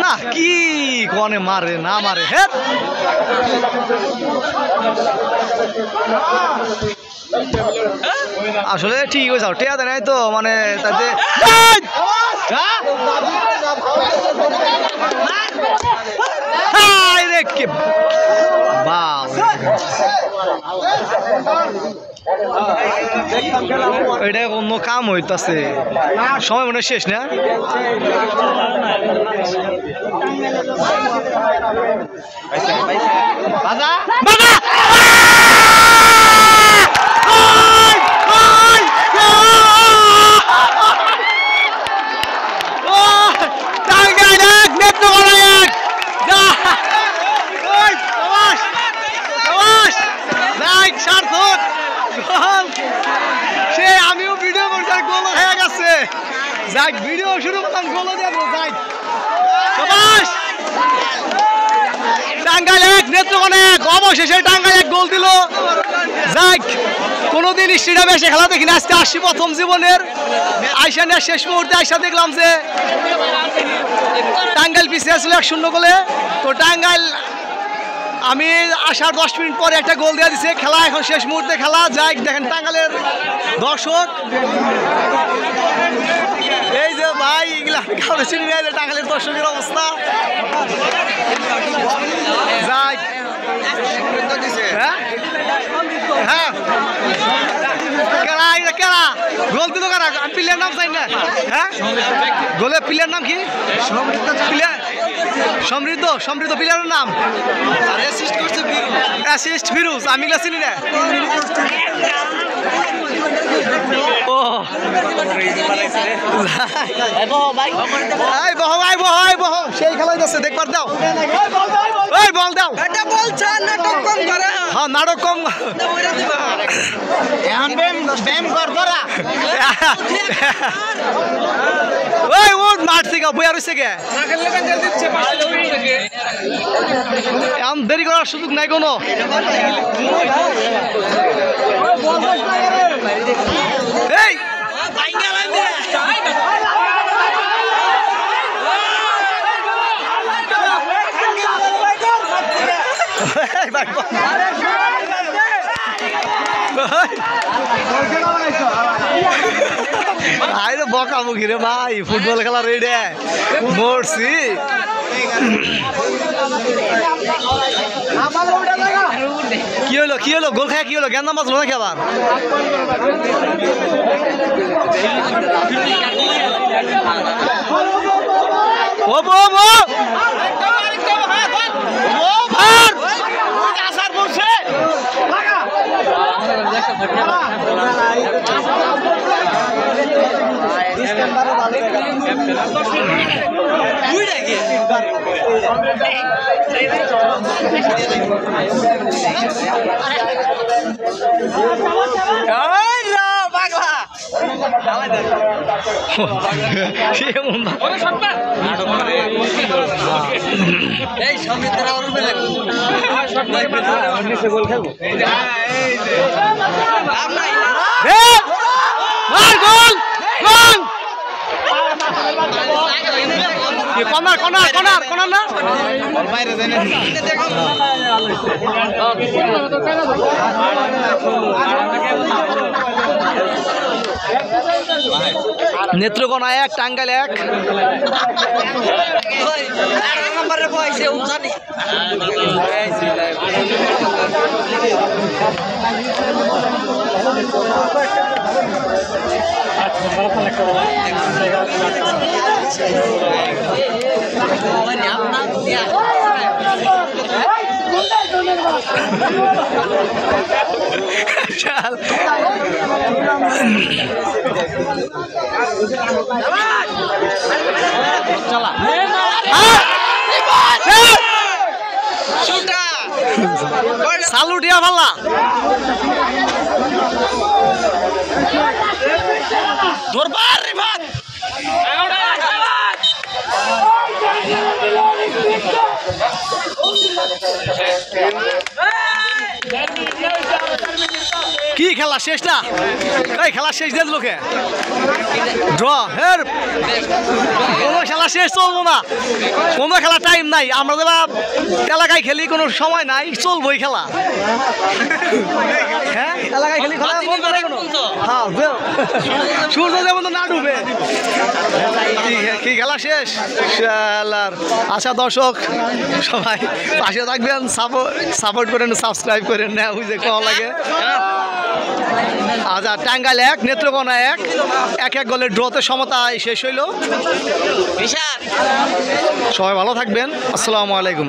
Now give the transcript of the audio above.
না কি কোনে মারে না মারে হে আসলে ঠিক হয়ে যাও টেয়া দেয় নাই তো মানে তাতে এটা অন্য কাম হইতাছে সময় মনে শেষ না আমিও ভিডিও করছি গোল হয়ে গেছে যাক ভিডিও শুরু করলাম গোল দেব যাক সবাস টাঙ্গাইল এক নেত্রকোনা এক অবশেষে টাঙ্গাইল এক গোল দিল যাক কোনোদিন স্টেডিয়ামে এসে খেলা দেখি না আজকে আসছি প্রথম জীবনের আইসা নিয়ে শেষ মুহূর্তে আইসা দেখলাম যে টাঙ্গাইল পিছিয়ে ছিল 1-0 গোলে তো টাঙ্গাইল আমি আসার 10 মিনিট পরে একটা গোল দিয়ে দিছে খেলা এখন শেষ মুহূর্তে খেলা যাই দেখেন টাঙ্গাইলের দর্শক এই যে ভাই এগুলা কাউকে চিনি না টাঙ্গাইলের দর্শকের অবস্থা যাই হ্যাঁ কেরা গোল দিল কারা প্লেয়ার নাম চাই না হ্যাঁ গোলের প্লেয়ার নাম কি সমৃদ্ধ সমৃদ্ধ প্লেয়ারের নাম অ্যাসিস্ট ফিরোজ আমি এগুলা চিনি না ও সেই খেলাই যাচ্ছে দেখবার দাও ওই বল দাও হ্যাঁ নাটক কম ওই ও মাঠ থেকে বইয়া রয়েছে গে এমন দেরি করার সুযোগ নাই কোনো এই আরে বকাবকি রে ভাই ফুটবল খেলা রেডি মরছি কি হলো গোল খায় কি হলো জ্ঞান নাম বাঁচলো নাকি আবার ও বো কনার না নেত্রকোনা এক টাঙ্গাইল এক चल चला सालुटिया भाला दरबार रिभात কি খেলা শেষ না? এই খেলা শেষ দিয়ে লোকে ড্র হের কোনো খেলা শেষ চলবো না, কোনো খেলা টাইম নাই। আমরা যারা এলাকায় খেলি কোনো সময় নাই, চলবোই খেলা। হ্যাঁ এলাকায় খেলি খেলা হ্যাঁ সূর্য যেমন না ডুবে কি খেলা শেষ। আচ্ছা দর্শক সবাই পাশে থাকবেন, সাপোর্ট করেন, সাবস্ক্রাইব করেন না বুঝে কম লাগে। আচ্ছা টাঙ্গাইল 1 নেত্রকোনা 1 গোলের ড্রতে সমতায় শেষ হইল। সবাই ভালো থাকবেন, আসসালামু আলাইকুম।